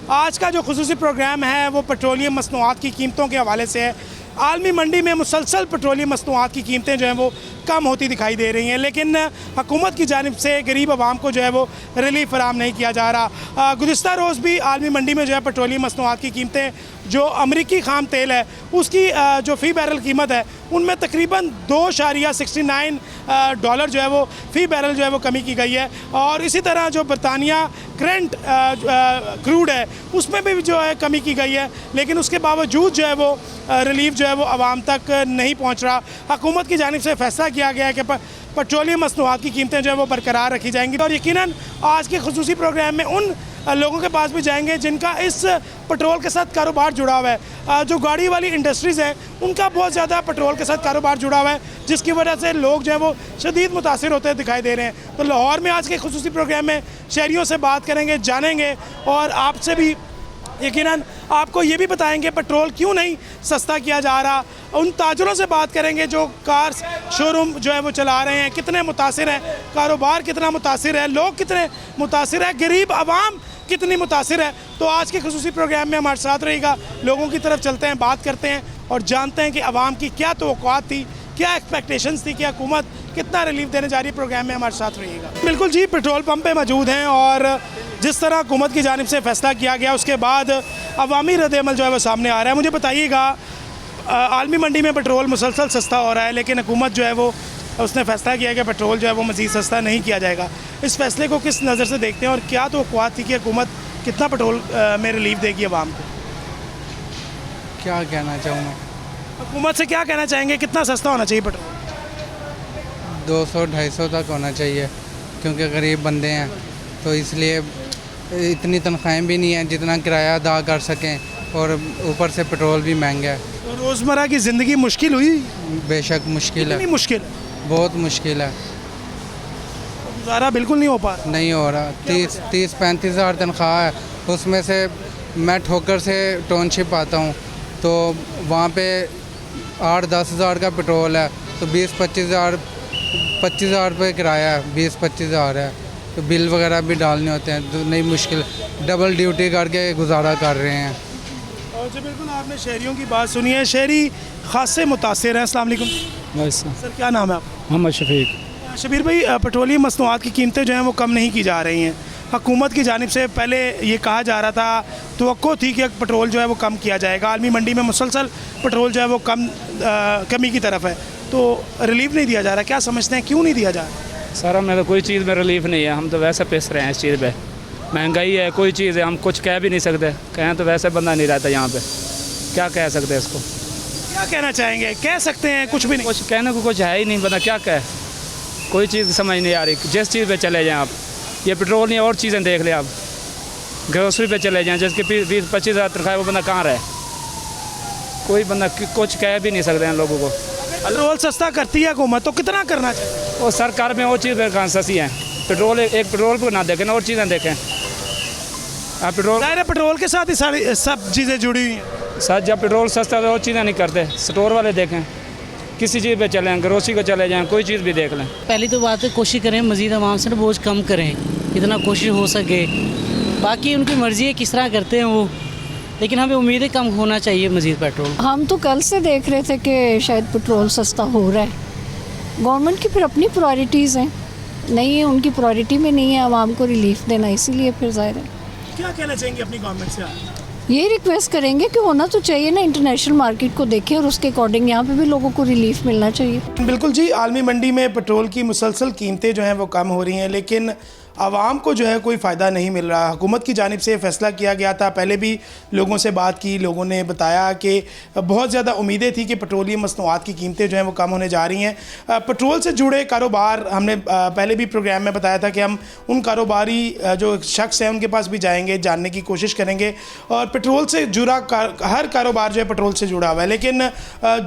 आज का जो खुसूसी प्रोग्राम है वो पेट्रोलियम मसनूआत की कीमतों के हवाले से है। आलमी मंडी में मुसलसल पेट्रोलियम मसनूआत की कीमतें जो हैं वो कम होती दिखाई दे रही हैं, लेकिन हुकूमत की जानिब से गरीब आवाम को जो है वो रिलीफ फराम नहीं किया जा रहा। गुज़िस्ता रोज़ भी आलमी मंडी में जो है पेट्रोलियम मसनूआत की कीमतें, जो अमरीकी खाम तेल है उसकी जो फ़ी बैरल कीमत है उनमें तकरीबन $2.69 जो है वो फ़ी बैरल जो है वो कमी की गई है। और इसी तरह जो बरतानिया क्रेंट क्रूड है उसमें भी जो है कमी की गई है, लेकिन उसके बावजूद जो है वो रिलीफ जो है वो आवाम तक नहीं पहुंच रहा। हुकूमत की जानिब से फ़ैसला किया गया है कि पेट्रोलियम मसनूआत की कीमतें जो है वो बरकरार रखी जाएंगी। और यकीनन आज के खुसूसी प्रोग्राम में उन लोगों के पास भी जाएंगे जिनका इस पेट्रोल के साथ कारोबार जुड़ा हुआ है। जो गाड़ी वाली इंडस्ट्रीज़ हैं उनका बहुत ज़्यादा पेट्रोल के साथ कारोबार जुड़ा हुआ है, जिसकी वजह से लोग जो हैं वो शदीद मुतासिर होते दिखाई दे रहे हैं। तो लाहौर में आज के खुसूसी प्रोग्राम में शहरियों से बात करेंगे, जानेंगे और आपसे भी यकीनन आपको ये भी बताएंगे पेट्रोल क्यों नहीं सस्ता किया जा रहा। उन ताजरों से बात करेंगे जो कार्स शोरूम जो है वो चला रहे हैं, कितने मुतासिर हैं, कारोबार कितना मुतासिर है, लोग कितने मुतासिर है, गरीब आवाम कितनी मुतासिर है। तो आज के खुसूसी प्रोग्राम में हमारे साथ रहेगा, लोगों की तरफ चलते हैं, बात करते हैं और जानते हैं कि आवाम की क्या तवक्कुआत थी, क्या एक्सपेक्टेशंस थी कि हुकूमत कितना रिलीफ देने जा रही है। प्रोग्राम में हमारे साथ रहिएगा। बिल्कुल जी, पेट्रोल पंप पे मौजूद हैं और जिस तरह हुकूमत की जानिब से फ़ैसला किया गया उसके बाद अवामी रद्द-ए-अमल जो है वो सामने आ रहा है। मुझे बताइएगा, आलमी मंडी में पेट्रोल मुसलसल सस्ता हो रहा है, लेकिन हुकूमत जो है वो उसने फ़ैसला किया कि पेट्रोल जो है वो मज़ीद सस्ता नहीं किया जाएगा। इस फ़ैसले को किस नज़र से देखते हैं और क्या तवक्कुआत थी कि हुकूमत कितना पेट्रोल में रिलीफ देगी आवाम को? क्या कहना चाहूँगा, हुकूमत से क्या कहना चाहेंगे, कितना सस्ता होना चाहिए पेट्रोल? 200-250 तक होना चाहिए, क्योंकि गरीब बंदे हैं तो इसलिए इतनी तनख्वाहें भी नहीं हैं जितना किराया अदा कर सकें और ऊपर से पेट्रोल भी महंगा है। तो रोज़मर्रा की ज़िंदगी मुश्किल हुई? बेशक मुश्किल है, कितनी मुश्किल? बहुत मुश्किल है, गुजारा बिल्कुल नहीं हो पा रहा। नहीं हो रहा। 30-35 हज़ार तनख्वाह है, उसमें से मैं ठोकर से टाउनशिप आता हूँ तो वहाँ पे 8-10 हज़ार का पेट्रोल है, तो 20-25 हज़ार रुपये किराया है, 20-25 हज़ार है, तो बिल वगैरह भी डालने होते हैं, तो नहीं मुश्किल, डबल ड्यूटी करके गुजारा कर रहे हैं। और जी बिल्कुल, आपने शहरियों की बात सुनी है, शहरी खासे मुतासिर हैं। अस्सलाम वालेकुम सर, क्या नाम है आपका? मोहम्मद शफीक। शबीर भाई, पेट्रोलियम मसनूआत की कीमतें जो हैं वो कम नहीं की जा रही हैं। हुकूमत की जानिब से पहले ये कहा जा रहा था, तवक्को थी कि पेट्रोल जो है वो कम किया जाएगा। आलमी मंडी में मुसलसल पेट्रोल जो है वो कमी की तरफ है, तो रिलीफ नहीं दिया जा रहा। क्या समझते हैं क्यों नहीं दिया जा रहा? सर हमें तो कोई चीज़ में रिलीफ नहीं है, हम तो वैसे पिस रहे हैं इस चीज़ पे। महंगाई है, कोई चीज़ है, हम कुछ कह भी नहीं सकते, कहें तो वैसे बंदा नहीं रहता यहाँ पे, क्या कह सकते हैं इसको? क्या कहना चाहेंगे? कह सकते हैं कुछ भी नहीं, कुछ कहने को कुछ है ही नहीं, बंदा क्या कहे, कोई चीज़ समझ नहीं आ रही। जिस चीज़ पे चले जाएँ आप, ये पेट्रोल नहीं और चीज़ें देख लें आप, ग्रोसरी पे चले जाएँ जिसके 20-25 हज़ार तनख्वाह, वो बंदा कहाँ रहे, कोई बंदा कुछ कह भी नहीं सकते हैं लोगों को। पेट्रोल सस्ता करती है हुकूमत, तो कितना करना चाहिए? और सरकार में और चीज़ें कहाँ सस्ती हैं, पेट्रोल एक पेट्रोल को ना देखें और चीज़ें देखें। आप पेट्रोल, ज़ाहिर है पेट्रोल के साथ ही सारी सब चीज़ें जुड़ी हुई हैं। सर जब पेट्रोल सस्ता तो और चीज़ें नहीं करते, स्टोर वाले देखें, किसी चीज़ पे चलें, ग्रोसरी को चले जाएं, कोई चीज़ भी देख लें। पहली तो बात है कोशिश करें मज़ीद आवाम से बोझ कम करें, इतना कोशिश हो सके। बाकी उनकी मर्ज़ी है किस तरह करते हैं वो, लेकिन हमें उम्मीदें कम होना चाहिए मज़ीद पेट्रोल। हम तो कल से देख रहे थे कि शायद पेट्रोल सस्ता हो रहा है। गवर्नमेंट की फिर अपनी प्रायोरिटीज़ हैं, नहीं है उनकी प्रायोरिटी में नहीं है आवाम को रिलीफ देना, इसीलिए फिर ज़ाहिर है। क्या कहना चाहेंगे अपनी गवर्नमेंट से आप? ये रिक्वेस्ट करेंगे कि होना तो चाहिए ना, इंटरनेशनल मार्केट को देखें और उसके अकॉर्डिंग यहाँ पे भी लोगों को रिलीफ मिलना चाहिए। बिल्कुल जी, आलमी मंडी में पेट्रोल की मुसलसल कीमतें जो हैं वो कम हो रही हैं, लेकिन आवाम को जो है कोई फ़ायदा नहीं मिल रहा। हुकूमत की जानिब से फ़ैसला किया गया था, पहले भी लोगों से बात की, लोगों ने बताया कि बहुत ज़्यादा उम्मीदें थी कि पेट्रोलियम मसनूआत की कीमतें जो हैं वो कम होने जा रही हैं। पेट्रोल से जुड़े कारोबार हमने पहले भी प्रोग्राम में बताया था कि हम उन कारोबारी जो शख्स हैं उनके पास भी जाएंगे, जानने की कोशिश करेंगे। और पेट्रोल से जुड़ा हर कारोबार जो है पेट्रोल से जुड़ा हुआ है, लेकिन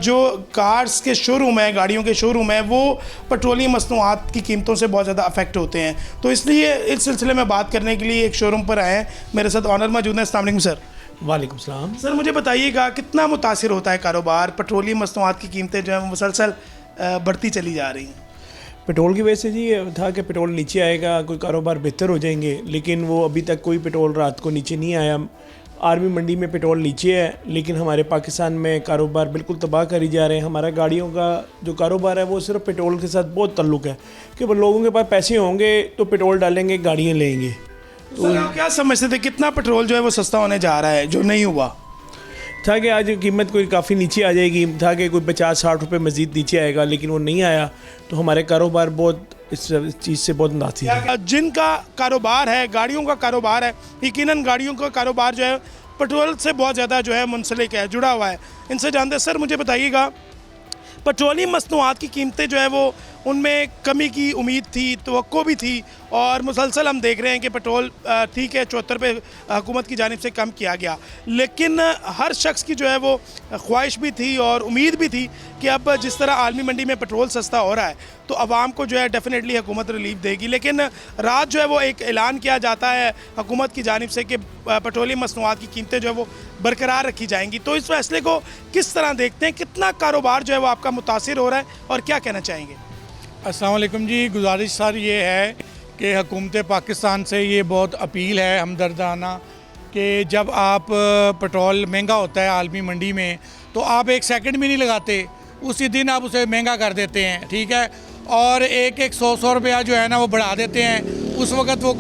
जो कार्स के शोरूम है, गाड़ियों के शोरूम है, वो पेट्रोलियम मसनूआत की कीमतों से बहुत ज़्यादा अफेक्ट होते हैं। तो इसलिए इस सिलसिले में बात करने के लिए एक शोरूम पर आए हैं, मेरे साथ ऑनर मौजूद हैं। अस्सलाम वालेकुम सर। वालेकुम सलाम। सर मुझे बताइएगा, कितना मुतासिर होता है कारोबार, पेट्रोलियम मसनूआत की कीमतें जो हैं वो मुसलसल बढ़ती चली जा रही हैं? पेट्रोल की वजह से जी ये था कि पेट्रोल नीचे आएगा, कोई कारोबार बेहतर हो जाएंगे, लेकिन वो अभी तक कोई पेट्रोल रात को नीचे नहीं आया। आर्मी मंडी में पेट्रोल नीचे है, लेकिन हमारे पाकिस्तान में कारोबार बिल्कुल तबाह करी जा रहे हैं। हमारा गाड़ियों का जो कारोबार है वो सिर्फ पेट्रोल के साथ बहुत ताल्लुक़ है कि वो लोगों के पास पैसे होंगे तो पेट्रोल डालेंगे, गाड़ियाँ लेंगे। सर आप क्या समझते थे कितना पेट्रोल जो है वो सस्ता होने जा रहा है जो नहीं हुआ? था कि आज कीमत कोई काफ़ी नीचे आ जाएगी, था कि कोई 50-60 रुपये मज़ीद नीचे आएगा, लेकिन वो नहीं आया। तो हमारे कारोबार बहुत इस चीज़ से बहुत मुतासिर है। जिनका कारोबार है, गाड़ियों का कारोबार है, यकीनन गाड़ियों का कारोबार जो है पेट्रोल से बहुत ज़्यादा जो है मुंसलिक है, जुड़ा हुआ है। इनसे जानते हैं। सर मुझे बताइएगा, पेट्रोलियम मसनूआत की कीमतें जो है वो उनमें कमी की उम्मीद थी, तवक्को भी थी, और मुसलसल हम देख रहे हैं कि पेट्रोल ठीक है 74 रुपये हुकूमत की जानिब से कम किया गया, लेकिन हर शख्स की जो है वो ख्वाहिश भी थी और उम्मीद भी थी कि अब जिस तरह आलमी मंडी में पेट्रोल सस्ता हो रहा है तो आवाम को जो है डेफिनेटली हुकूमत रिलीफ देगी। लेकिन रात जो है वो एक ऐलान किया जाता है हुकूमत की जानिब से कि पेट्रोलियम मसनूआत की कीमतें जो है वो बरकरार रखी जाएंगी। तो इस फैसले को किस तरह देखते हैं, कितना कारोबार जो है वो आपका मुतासिर हो रहा है और क्या कहना चाहेंगे? अस्सलाम वालेकुम जी। गुजारिश सर ये है कि हुकूमत पाकिस्तान से ये बहुत अपील है हमदर्दाना कि जब आप पेट्रोल महंगा होता है आलमी मंडी में तो आप एक सेकंड भी नहीं लगाते, उसी दिन आप उसे महंगा कर देते हैं, ठीक है, और एक 100 रुपया जो है ना वो बढ़ा देते हैं। उस वक्त वो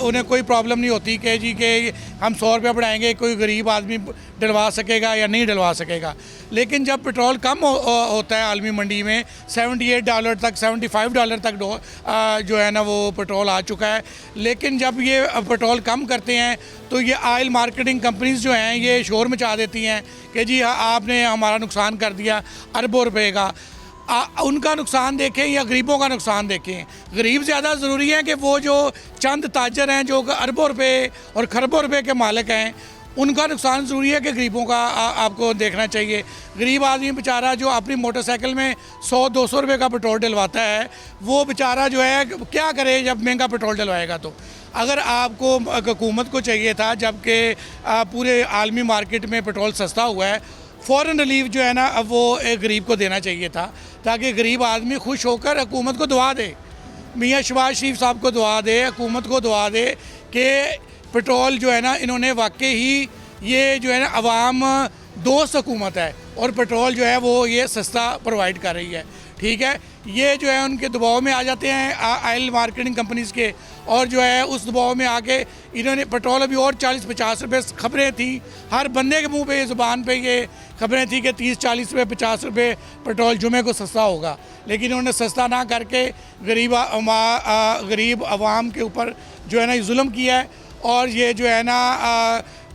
उन्हें कोई प्रॉब्लम नहीं होती कि जी कि हम 100 रुपया बढ़ाएंगे, कोई गरीब आदमी डलवा सकेगा या नहीं डलवा सकेगा। लेकिन जब पेट्रोल कम होता है आलमी मंडी में $78 तक, $75 तक जो है ना वो पेट्रोल आ चुका है, लेकिन जब ये पेट्रोल कम करते हैं तो ये ऑयल मार्केटिंग कंपनीज़ जो हैं ये शोर मचा देती हैं कि जी आपने हमारा नुकसान कर दिया अरबों रुपए का। उनका नुकसान देखें या गरीबों का नुकसान देखें। गरीब ज़्यादा ज़रूरी है कि वो जो चंद ताजर हैं जो अरबों रुपए और खरबों रुपए के मालिक हैं, उनका नुकसान ज़रूरी है कि गरीबों का आपको देखना चाहिए। गरीब आदमी बेचारा जो अपनी मोटरसाइकिल में 100-200 रुपये का पेट्रोल डलवाता है, वो बेचारा जो है क्या करे जब महंगा पेट्रोल डलवाएगा। तो अगर आपको हुकूमत को चाहिए था जबकि पूरे आलमी मार्केट में पेट्रोल सस्ता हुआ है, फ़ौरन रिलीफ जो है ना अब वो एक गरीब को देना चाहिए था, ताकि गरीब आदमी खुश होकर हुकूमत को दुआ दे, मियाँ शहबाज शरीफ साहब को दुआ दे, हुकूमत को दुआ दे कि पेट्रोल जो है ना इन्होंने वाकई ही ये जो है ना अवाम दोस्त हुकूमत है और पेट्रोल जो है वो ये सस्ता प्रोवाइड कर रही है, ठीक है। ये जो है उनके दबाव में आ जाते हैं ऑयल मार्केटिंग कंपनीज़ के, और जो है उस दबाव में आके इन्होंने पेट्रोल अभी और 40-50 रुपये खबरें थी, हर बंदे के मुंह पे ज़ुबान पे ये खबरें थी कि 30-40 रुपये 50 रुपये पेट्रोल जुमे को सस्ता होगा, लेकिन इन्होंने सस्ता ना करके गरीब आवाम के ऊपर जो है ना जुल्म किया है। और ये जो है ना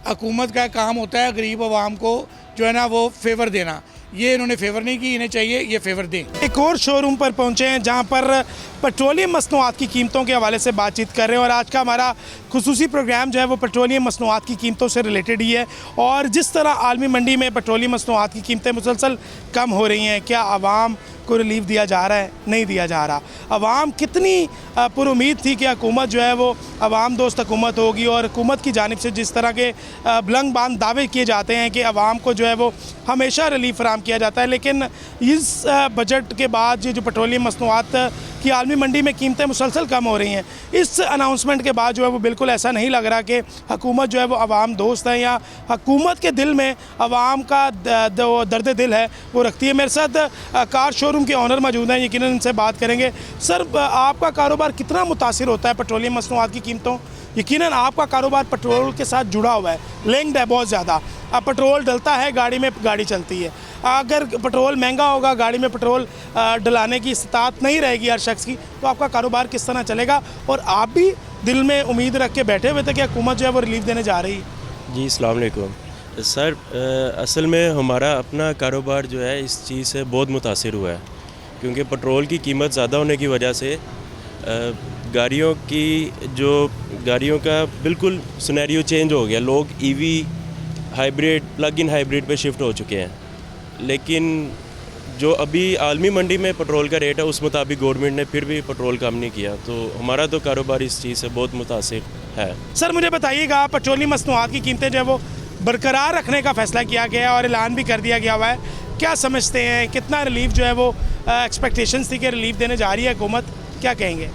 हुकूमत का काम होता है गरीब आवाम को जो है ना वो फेवर देना, ये इन्होंने फेवर नहीं की, इन्हें चाहिए ये फेवर दें। एक और शोरूम पर पहुंचे हैं जहां पर पेट्रोलियम मसनूआत की कीमतों के हवाले से बातचीत कर रहे हैं, और आज का हमारा खुसूसी प्रोग्राम जो है वो पेट्रोलियम मसनूआत की कीमतों से रिलेटेड ही है। और जिस तरह आलमी मंडी में पेट्रोलियम मसनूआत की कीमतें मुसलसल कम हो रही हैं, क्या आवाम को रिलीफ दिया जा रहा है? नहीं दिया जा रहा। आवाम कितनी पुरुमीद थी कि हुकूमत जो है वो आवाम दोस्त हुकूमत होगी, और हुकूमत की जानिब से जिस तरह के बुलंद बांध दावे किए जाते हैं कि आवाम को जो है वो हमेशा रिलीफ फराम किया जाता है, लेकिन इस बजट के बाद ये जो पेट्रोलियम मसनूआत की आलमी मंडी में कीमतें मुसलसल कम हो रही हैं, इस अनाउंसमेंट के बाद जो है वो बिल्कुल ऐसा नहीं लग रहा कि हुकूमत जो है वो आवाम दोस्त है, या हुकूमत के दिल में आवाम का दर्द दिल है वो रखती है। मेरे साथ कार शोरूम के ऑनर मौजूद हैं, यकीनन इनसे बात करेंगे। सर आपका कारोबार कितना मुतासिर होता है पेट्रोलियम मसनूआत की कीमतों? यकीनन आपका कारोबार पेट्रोल के साथ जुड़ा हुआ है, लिंक्ड है बहुत ज़्यादा। अब पेट्रोल डलता है गाड़ी में, गाड़ी चलती है। अगर पेट्रोल महंगा होगा, गाड़ी में पेट्रोल डलाने की इस्तात नहीं रहेगी हर शख्स की, तो आपका कारोबार किस तरह चलेगा? और आप भी दिल में उम्मीद रख के बैठे हुए थे कि हुकूमत जो है वो रिलीफ देने जा रही है। जी अस्सलाम वालेकुम सर, असल में हमारा अपना कारोबार जो है इस चीज़ से बहुत मुतासिर हुआ है, क्योंकि पेट्रोल की कीमत ज़्यादा होने की वजह से गाड़ियों का बिल्कुल सिनेरियो चेंज हो गया। लोग EV hybrid, plug in hybrid पे शिफ्ट हो चुके हैं, लेकिन जो अभी आलमी मंडी में पेट्रोल का रेट है उस मुताबिक गवर्नमेंट ने फिर भी पेट्रोल कम नहीं किया, तो हमारा तो कारोबार इस चीज़ से बहुत मुतासिर है। सर मुझे बताइएगा, पेट्रोलियम मसनूआत की कीमतें जो है वो बरकरार रखने का फैसला किया गया है और ऐलान भी कर दिया गया हुआ है, क्या समझते हैं कितना रिलीफ जो है वो एक्सपेक्टेशंस थी कि रिलीफ देने जा रही है हुकूमत? क्या कहेंगे?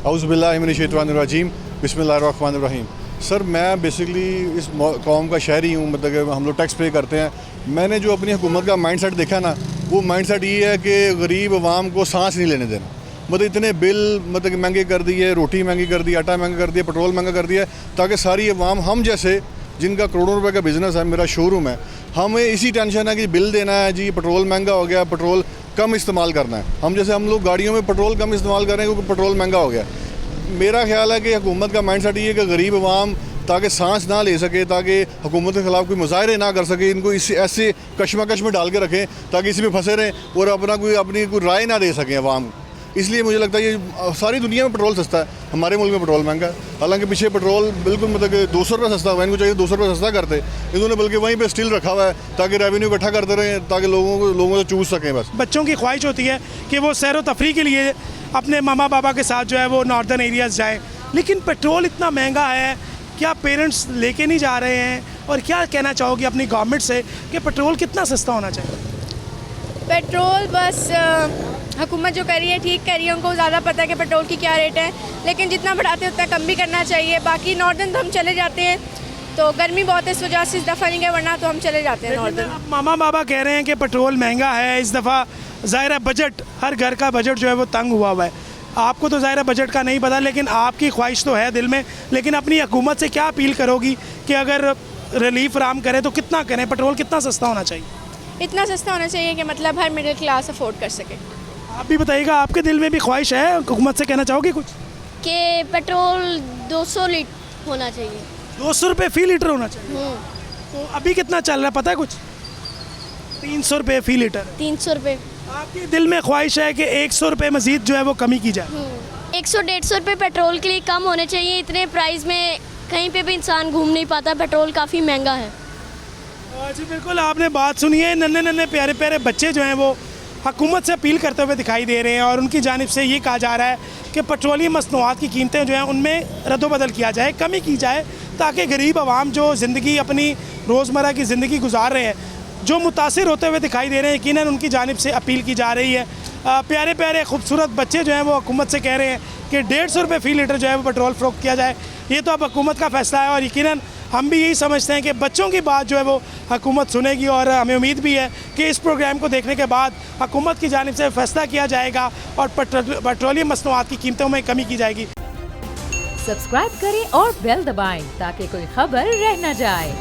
औज़ुबिल्लाहिमिनश्शैतानिर्रजीम बिस्मिल्लाहिर्रहमानिर्रहीम। सर मैं बेसिकली इस कौम का शहरी हूँ, मतलब कि हम लोग टैक्स पे करते हैं। मैंने जो अपनी हुकूमत का माइंडसेट देखा ना, वो माइंडसेट ये है कि गरीब अवाम को सांस नहीं लेने देना। मतलब इतने बिल मतलब कि महंगे कर दिए, रोटी महंगी कर दी, आटा महंगा कर दिया, पेट्रोल महंगा कर दिया, ताकि सारी अवाम हम जैसे जिनका करोड़ों रुपए का बिज़नेस है, मेरा शोरूम है, हमें इसी टेंशन है कि बिल देना है जी, पेट्रोल महंगा हो गया, पेट्रोल कम इस्तेमाल करना है। हम लोग गाड़ियों में पेट्रोल कम इस्तेमाल कर रहे हैं क्योंकि पेट्रोल महंगा हो गया। मेरा ख्याल है कि हुकूमत का माइंडसेट ये है कि गरीब अवाम ताकि सांस ना ले सके, ताकि हुकूमत के ख़िलाफ़ कोई मुजाहरे ना कर सके, इनको इस ऐसे कशमकश में डाल के रखें ताकि इसी में फंसे रहें और अपनी कोई राय ना दे सकें अवाम। इसलिए मुझे लगता है ये सारी दुनिया में पेट्रोल सस्ता है, हमारे मुल्क में पेट्रोल महंगा है। हालांकि पीछे पेट्रोल बिल्कुल मतलब कि 200 रुपये सस्ता हुआ, इनको चाहिए 200 रुपये सस्ता करते, इन्होंने बल्कि वहीं पे स्टिल रखा हुआ है ताकि रेवेन्यू इकट्ठा करते रहें, ताकि लोगों से चूस सकें। बस बच्चों की ख्वाहिश होती है कि वो सैर व तफरी के लिए अपने मामा बाबा के साथ जो है वो नॉर्दर्न एरियाज़ जाएँ, लेकिन पेट्रोल इतना महंगा है, क्या पेरेंट्स लेके नहीं जा रहे हैं? और क्या कहना चाहोगे अपनी गवर्नमेंट से कि पेट्रोल कितना सस्ता होना चाहिए? पेट्रोल बस हुकूमत जो कर रही है ठीक कर रही है, उनको ज़्यादा पता है कि पेट्रोल की क्या रेट है, लेकिन जितना बढ़ाते हैं उतना कम भी करना चाहिए। बाकी नॉर्दर्न तो हम चले जाते हैं, तो गर्मी बहुत है इस वजह से इस दफ़ा नहीं गए, वरना तो हम चले जाते हैं नॉर्दर्न। मामा बाबा कह रहे हैं कि पेट्रोल महंगा है इस दफ़ा, ज़ाहिर है बजट, हर घर का बजट जो है वो तंग हुआ है। आपको तो ज़ाहिर है बजट का नहीं पता, लेकिन आपकी ख्वाहिश तो है दिल में, लेकिन अपनी हुकूमत से क्या अपील करोगी कि अगर रिलीफ फराम करें तो कितना करें? पेट्रोल कितना सस्ता होना चाहिए? इतना सस्ता होना चाहिए कि मतलब हर मिडिल क्लास अफोर्ड कर सके। आप भी बताइएगा, आपके दिल में भी ख्वाहिश है, हुकूमत से कहना चाहोगे कुछ? कि पेट्रोल 200 लीटर होना चाहिए। 200 रुपये फ़ी लीटर होना चाहिए। तो अभी कितना चल रहा है पता है कुछ? 300 रुपये फ़ी लीटर। 300 रुपये। आपके दिल में ख्वाहिश है कि 100 रुपये मज़ीद जो है वो कमी की जाए? 100-150 रुपये पेट्रोल के लिए कम होने चाहिए। इतने प्राइस में कहीं पे भी इंसान घूम नहीं पाता, पेट्रोल काफ़ी महंगा है। जी बिल्कुल, आपने बात सुनी है। नन्हे नन्हे प्यारे प्यारे बच्चे जो हैं वो हुकूमत से अपील करते हुए दिखाई दे रहे हैं, और उनकी जानिब से ये कहा जा रहा है कि पेट्रोलियम मसनूआत की कीमतें जो हैं उनमें रद्दोबदल किया जाए, कमी की जाए, ताकि गरीब आवाम जो ज़िंदगी अपनी रोज़मर्रा की ज़िंदगी गुजार रहे हैं, जो मुतासिर होते हुए दिखाई दे रहे हैं, यकीनन उनकी जानिब से अपील की जा रही है। प्यारे प्यारे खूबसूरत बच्चे जो हैं वो हुकूमत से कह रहे हैं कि 150 रुपये फ़ी लीटर जो है वो पेट्रोल फ़रोख्त किया जाए। ये तो अब हुकूमत का फ़ैसला है, और यकीनन हम भी यही समझते हैं कि बच्चों की बात जो है वो हुकूमत सुनेगी, और हमें उम्मीद भी है कि इस प्रोग्राम को देखने के बाद हुकूमत की जानिब से फ़ैसला किया जाएगा और पेट्रोलियम मसनूआत की कीमतों में कमी की जाएगी। सब्सक्राइब करें और बेल दबाएं ताकि कोई खबर रह न जाए।